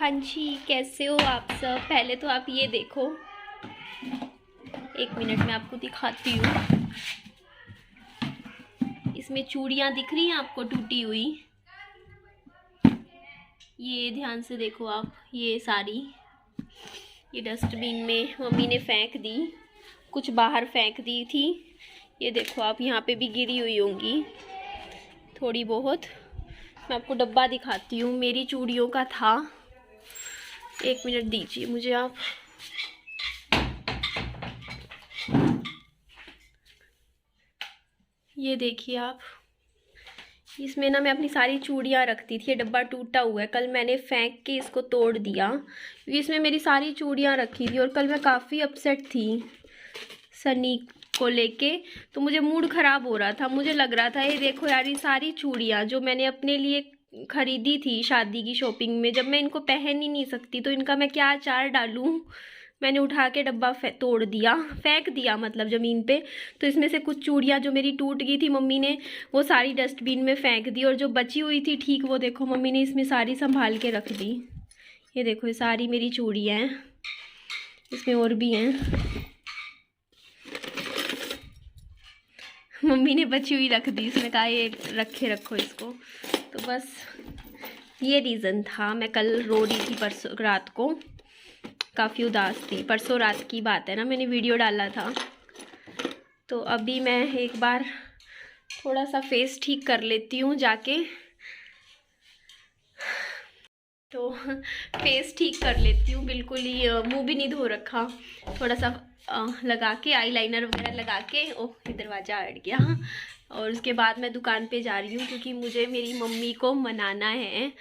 हाँ जी, कैसे हो आप सब। पहले तो आप ये देखो, एक मिनट में आपको दिखाती हूँ। इसमें चूड़ियाँ दिख रही हैं आपको टूटी हुई। ये ध्यान से देखो आप, ये सारी ये डस्टबिन में मम्मी ने फेंक दी, कुछ बाहर फेंक दी थी। ये देखो आप, यहाँ पे भी गिरी हुई होंगी थोड़ी बहुत। मैं आपको डब्बा दिखाती हूँ, मेरी चूड़ियों का था। एक मिनट दीजिए मुझे आप। ये देखिए आप, इसमें ना मैं अपनी सारी चूड़ियाँ रखती थी। ये डब्बा टूटा हुआ है, कल मैंने फेंक के इसको तोड़ दिया क्योंकि इसमें मेरी सारी चूड़ियाँ रखी थी। और कल मैं काफ़ी अपसेट थी सनी को लेके, तो मुझे मूड ख़राब हो रहा था। मुझे लग रहा था ये देखो यार, ये सारी चूड़ियाँ जो मैंने अपने लिए ख़रीदी थी शादी की शॉपिंग में, जब मैं इनको पहन ही नहीं सकती तो इनका मैं क्या अचार डालूँ। मैंने उठा के डब्बा तोड़ दिया, फेंक दिया मतलब ज़मीन पे। तो इसमें से कुछ चूड़ियाँ जो मेरी टूट गई थी, मम्मी ने वो सारी डस्टबिन में फेंक दी। और जो बची हुई थी ठीक, वो देखो मम्मी ने इसमें सारी संभाल के रख दी। ये देखो, ये सारी मेरी चूड़ियाँ हैं, इसमें और भी हैं। मम्मी ने बची हुई रख दी, इसमें कहा ये रखो इसको। तो बस ये रीज़न था। मैं कल रो रही थी परसों रात को, काफ़ी उदास थी। परसों रात की बात है ना, मैंने वीडियो डाला था। तो अभी मैं एक बार थोड़ा सा फेस ठीक कर लेती हूँ जाके। तो फेस ठीक कर लेती हूँ, बिल्कुल ही मुंह भी नहीं धो रखा। थोड़ा सा लगा के आईलाइनर वगैरह लगा के, ओह ये दरवाज़ा अड़ गया। और उसके बाद मैं दुकान पे जा रही हूँ क्योंकि मुझे मेरी मम्मी को मनाना है।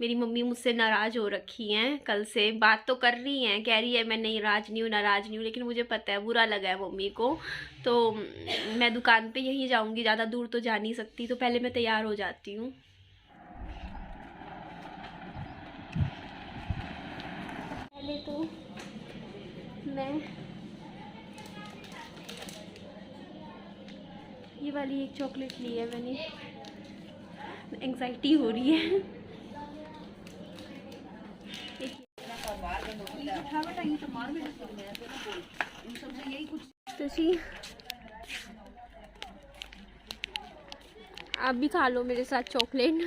मेरी मम्मी मुझसे नाराज़ हो रखी हैं, कल से बात तो कर रही हैं, कह रही है मैं नाराज़ नहीं हूँ, लेकिन मुझे पता है बुरा लगा है मम्मी को। तो मैं दुकान पे यहीं जाऊँगी, ज़्यादा दूर तो जा नहीं सकती। तो पहले मैं तैयार हो जाती हूँ। पहले तो मैं ये वाली एक चॉकलेट ली है मैंने, एंग्जाइटी हो रही है। तो जी आप भी खा लो मेरे साथ चॉकलेट।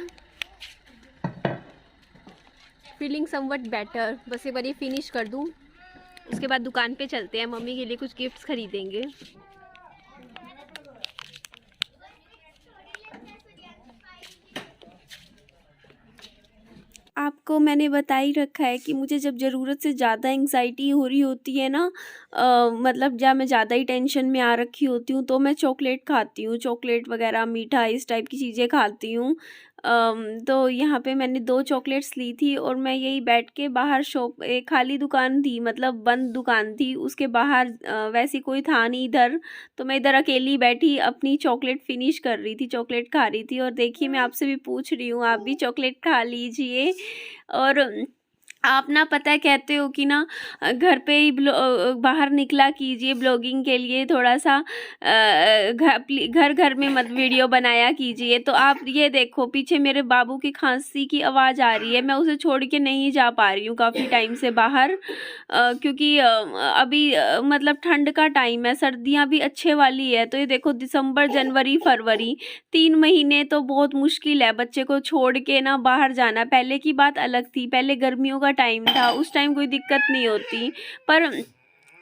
फीलिंग समवट बेटर, बस एक बार ये फिनिश कर दूँ, उसके बाद दुकान पे चलते हैं, मम्मी के लिए कुछ गिफ्ट्स खरीदेंगे। आपको मैंने बता ही रखा है कि मुझे जब ज़रूरत से ज़्यादा एंग्जाइटी हो रही होती है ना, मतलब जब मैं ज़्यादा ही टेंशन में आ रखी होती हूँ, तो मैं चॉकलेट खाती हूँ। चॉकलेट वगैरह, मीठा, इस टाइप की चीज़ें खाती हूँ। तो यहाँ पे मैंने 2 चॉकलेट्स ली थी और मैं यही बैठ के बाहर शॉप, एक खाली दुकान थी, मतलब बंद दुकान थी, उसके बाहर वैसे कोई था नहीं इधर। तो मैं इधर अकेली बैठी अपनी चॉकलेट फिनिश कर रही थी, चॉकलेट खा रही थी। और देखिए मैं आपसे भी पूछ रही हूँ, आप भी चॉकलेट खा लीजिए। और आप ना पता है कहते हो कि ना घर पे ही बाहर निकला कीजिए ब्लॉगिंग के लिए, थोड़ा सा घर घर में मत वीडियो बनाया कीजिए। तो आप ये देखो, पीछे मेरे बाबू की खांसी की आवाज़ आ रही है, मैं उसे छोड़ के नहीं जा पा रही हूँ काफ़ी टाइम से बाहर, क्योंकि अभी मतलब ठंड का टाइम है, सर्दियाँ भी अच्छे वाली है। तो ये देखो, दिसंबर, जनवरी, फरवरी, 3 महीने तो बहुत मुश्किल है बच्चे को छोड़ के ना बाहर जाना। पहले की बात अलग थी, पहले गर्मियों का टाइम था, उस टाइम कोई दिक्कत नहीं होती। पर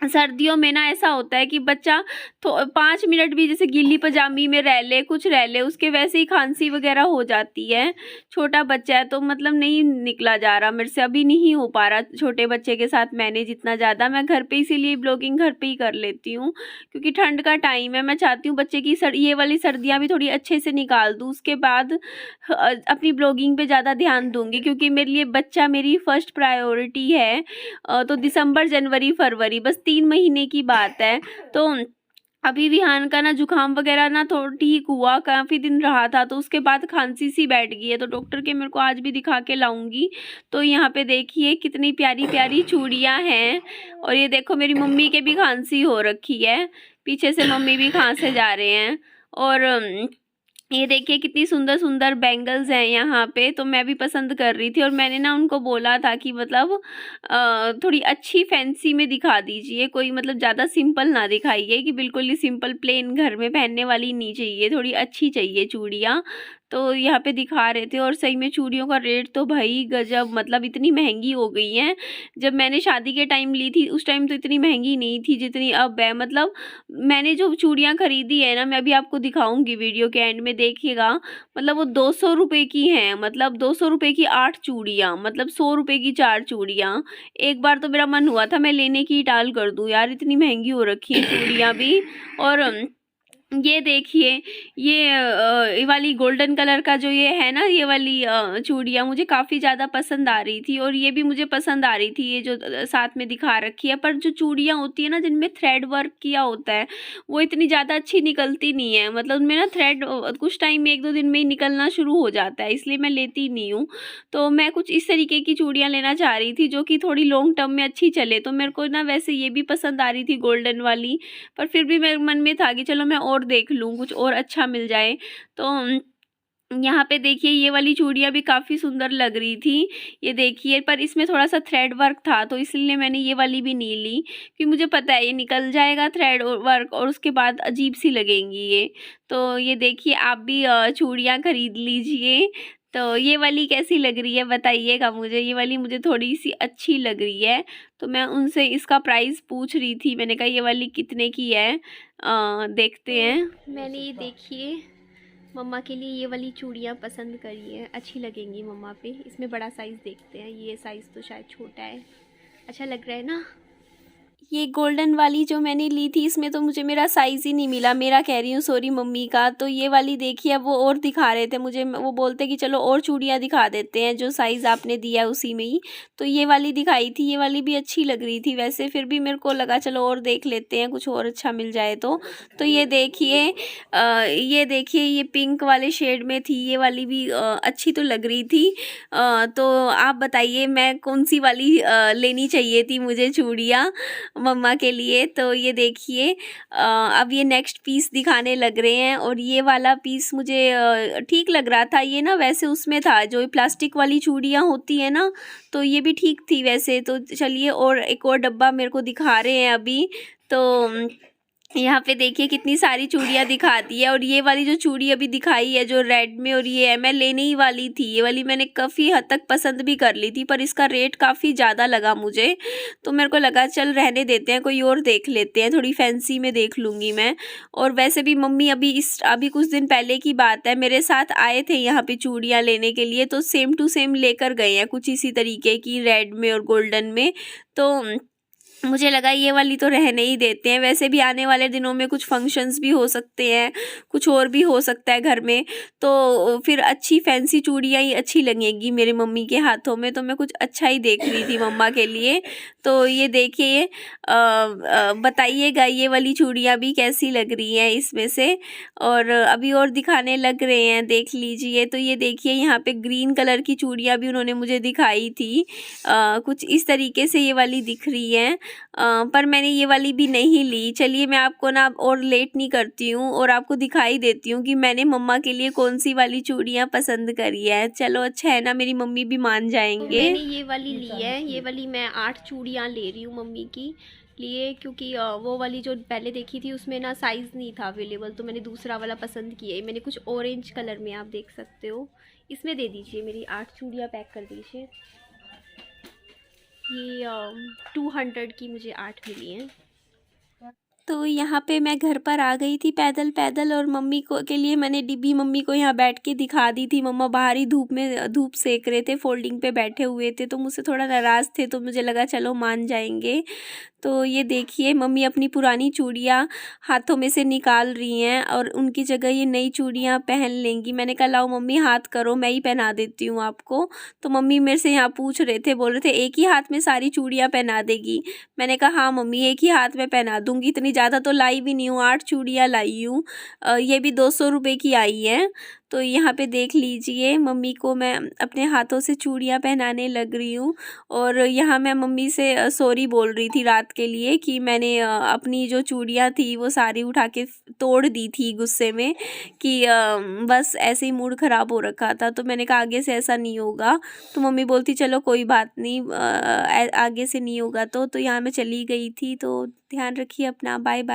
सर्दियों में ना ऐसा होता है कि बच्चा तो 5 मिनट भी जैसे गीली पजामी में रह ले, कुछ रह ले, उसके वैसे ही खांसी वगैरह हो जाती है। छोटा बच्चा है तो मतलब नहीं निकला जा रहा मेरे से, अभी नहीं हो पा रहा छोटे बच्चे के साथ मैंने जितना ज़्यादा। मैं घर पे इसीलिए ब्लॉगिंग घर पे ही कर लेती हूँ क्योंकि ठंड का टाइम है। मैं चाहती हूँ बच्चे की ये वाली सर्दियाँ भी थोड़ी अच्छे से निकाल दूँ, उसके बाद अपनी ब्लॉगिंग पे ज़्यादा ध्यान दूँगी क्योंकि मेरे लिए बच्चा मेरी फर्स्ट प्रायोरिटी है। तो दिसंबर, जनवरी, फरवरी, बस 3 महीने की बात है। तो अभी विहान का ना जुकाम वगैरह ना थोड़ा ठीक हुआ, काफ़ी दिन रहा था, तो उसके बाद खांसी सी बैठ गई है। तो डॉक्टर के मेरे को आज भी दिखा के लाऊंगी। तो यहाँ पे देखिए कितनी प्यारी प्यारी चूड़ियाँ हैं। और ये देखो मेरी मम्मी के भी खांसी हो रखी है, पीछे से मम्मी भी खांसे जा रहे हैं। और ये देखिए कितनी सुंदर-सुंदर बैंगल्स हैं यहाँ पे, तो मैं भी पसंद कर रही थी और मैंने ना उनको बोला था कि मतलब थोड़ी अच्छी फैंसी में दिखा दीजिए, कोई मतलब ज़्यादा सिंपल ना दिखाइए कि बिल्कुल ही सिंपल प्लेन घर में पहनने वाली नहीं चाहिए, थोड़ी अच्छी चाहिए चूड़ियाँ। तो यहाँ पे दिखा रहे थे और सही में चूड़ियों का रेट तो भाई गज़ब, मतलब इतनी महँगी हो गई हैं। जब मैंने शादी के टाइम ली थी उस टाइम तो इतनी महँगी नहीं थी जितनी अब है। मतलब मैंने जो चूड़ियाँ खरीदी है ना, मैं अभी आपको दिखाऊँगी वीडियो के एंड में देखिएगा, मतलब वो 200 रुपए की हैं, मतलब 200 रुपए की 8 चूड़ियाँ, मतलब 100 रुपए की 4 चूड़ियाँ। एक बार तो मेरा मन हुआ था मैं लेने की ही टाल कर दूँ यार, इतनी महँगी हो रखी हैं चूड़ियाँ भी। और ये देखिए, ये वाली गोल्डन कलर का जो ये है ना, ये वाली चूड़ियाँ मुझे काफ़ी ज़्यादा पसंद आ रही थी और ये भी मुझे पसंद आ रही थी, ये जो साथ में दिखा रखी है। पर जो चूड़ियाँ होती है ना जिनमें थ्रेड वर्क किया होता है, वो इतनी ज़्यादा अच्छी निकलती नहीं है। मतलब उनमें ना थ्रेड कुछ टाइम में 1-2 दिन में ही निकलना शुरू हो जाता है, इसलिए मैं लेती नहीं हूँ। तो मैं कुछ इस तरीके की चूड़ियाँ लेना चाह रही थी जो कि थोड़ी लॉन्ग टर्म में अच्छी चले। तो मेरे को ना वैसे ये भी पसंद आ रही थी गोल्डन वाली, पर फिर भी मेरे मन में था कि चलो मैं और देख लूँ, कुछ और अच्छा मिल जाए। तो यहाँ पे देखिए ये वाली चूड़ियाँ भी काफ़ी सुंदर लग रही थी। ये देखिए, पर इसमें थोड़ा-सा थ्रेड वर्क था तो इसलिए मैंने ये वाली भी नहीं ली, क्योंकि मुझे पता है ये निकल जाएगा थ्रेड और वर्क और उसके बाद अजीब-सी लगेंगी ये। तो ये देखिए आप भी चूड़ियाँ खरीद लीजिए। तो ये वाली कैसी लग रही है बताइएगा मुझे, ये वाली मुझे थोड़ी-सी अच्छी लग रही है। तो मैं उनसे इसका प्राइस पूछ रही थी, मैंने कहा ये वाली कितने की है? देखते हैं। मैंने ये देखिए मम्मा के लिए ये वाली चूड़ियाँ पसंद करी हैं, अच्छी लगेंगी मम्मा पे। इसमें बड़ा साइज़ देखते हैं, ये साइज़ तो शायद छोटा है। अच्छा लग रहा है ना? ये गोल्डन वाली जो मैंने ली थी इसमें तो मुझे मेरा साइज़ ही नहीं मिला, मेरा कह रही हूँ सॉरी मम्मी का। तो ये वाली देखिए अब वो और दिखा रहे थे मुझे, वो बोलते कि चलो और चूड़ियाँ दिखा देते हैं जो साइज़ आपने दिया है उसी में ही। तो ये वाली दिखाई थी, ये वाली भी अच्छी लग रही थी वैसे, फिर भी मेरे को लगा चलो और देख लेते हैं कुछ और अच्छा मिल जाए तो। तो ये देखिए ये पिंक वाले शेड में थी, ये वाली भी अच्छी तो लग रही थी। तो आप बताइए मैं कौन-सी वाली लेनी चाहिए थी मुझे चूड़ियाँ मम्मा के लिए। तो ये देखिए अब ये नेक्स्ट पीस दिखाने लग रहे हैं और ये वाला पीस मुझे ठीक लग रहा था। ये ना वैसे उसमें था जो प्लास्टिक वाली चूड़ियाँ होती है ना, तो ये भी ठीक थी वैसे। तो चलिए और एक और डब्बा मेरे को दिखा रहे हैं अभी। तो यहाँ पे देखिए कितनी सारी चूड़ियाँ दिखा दी है और ये वाली जो चूड़ी अभी दिखाई है जो रेड में, और ये है मैं लेने ही वाली थी। ये वाली मैंने काफ़ी हद तक पसंद भी कर ली थी पर इसका रेट काफ़ी ज़्यादा लगा मुझे, तो मेरे को लगा चल रहने देते हैं, कोई और देख लेते हैं, थोड़ी फैंसी में देख लूँगी मैं। और वैसे भी मम्मी अभी कुछ दिन पहले की बात है मेरे साथ आए थे यहाँ पे चूड़ियाँ लेने के लिए, तो सेम टू सेम लेकर गए हैं कुछ इसी तरीके की रेड में और गोल्डन में। तो मुझे लगा ये वाली तो रहने ही देते हैं, वैसे भी आने वाले दिनों में कुछ फंक्शंस भी हो सकते हैं, कुछ और भी हो सकता है घर में, तो फिर अच्छी फैंसी चूड़ियाँ ही अच्छी लगेंगी मेरे मम्मी के हाथों में। तो मैं कुछ अच्छा ही देख रही थी मम्मा के लिए। तो ये देखिए बताइएगा ये वाली चूड़ियाँ भी कैसी लग रही हैं इसमें से, और अभी और दिखाने लग रहे हैं, देख लीजिए। तो ये देखिए यहाँ पे ग्रीन कलर की चूड़ियाँ भी उन्होंने मुझे दिखाई थी, कुछ इस तरीके से ये वाली दिख रही हैं। पर मैंने ये वाली भी नहीं ली। चलिए मैं आपको ना और लेट नहीं करती हूँ और आपको दिखाई देती हूँ कि मैंने मम्मा के लिए कौन सी वाली चूड़ियाँ पसंद करी है। चलो अच्छा है ना, मेरी मम्मी भी मान जाएंगे। मैंने ये वाली ली है, ये वाली मैं 8 चूड़ियाँ ले रही हूँ मम्मी की लिए, क्योंकि वो वाली जो पहले देखी थी उसमें ना साइज़ नहीं था अवेलेबल, तो मैंने दूसरा वाला पसंद किया है। मैंने कुछ ऑरेंज कलर में, आप देख सकते हो, इसमें दे दीजिए, मेरी 8 चूड़ियाँ पैक कर दीजिए। ये 200 की मुझे 8 मिली हैं। तो यहाँ पे मैं घर पर आ गई थी पैदल पैदल, और मम्मी को के लिए मैंने डिब्बी मम्मी को यहाँ बैठ के दिखा दी थी। मम्मा बाहर ही धूप सेक रहे थे, फोल्डिंग पे बैठे हुए थे, तो मुझसे थोड़ा नाराज़ थे, तो मुझे लगा चलो मान जाएंगे। तो ये देखिए मम्मी अपनी पुरानी चूड़ियाँ हाथों में से निकाल रही हैं और उनकी जगह ये नई चूड़ियाँ पहन लेंगी। मैंने कहा लाओ मम्मी हाथ करो, मैं ही पहना देती हूँ आपको। तो मम्मी मेरे से यहाँ पूछ रहे थे, बोल रहे थे एक ही हाथ में सारी चूड़ियाँ पहना देगी। मैंने कहा हाँ मम्मी एक ही हाथ में पहना दूँगी, इतनी ज़्यादा तो लाई भी नहीं हूँ, 8 चूड़ियाँ लाई हूँ। ये भी 200 रुपये की आई हैं। तो यहाँ पे देख लीजिए मम्मी को मैं अपने हाथों से चूड़ियाँ पहनाने लग रही हूँ। और यहाँ मैं मम्मी से सॉरी बोल रही थी रात के लिए कि मैंने अपनी जो चूड़ियाँ थी वो सारी उठा के तोड़ दी थी गुस्से में कि बस ऐसे ही मूड ख़राब हो रखा था। तो मैंने कहा आगे से ऐसा नहीं होगा। तो मम्मी बोलती चलो कोई बात नहीं, आगे से नहीं होगा। तो यहाँ मैं चली गई थी। तो ध्यान रखिए अपना, बाय बाय।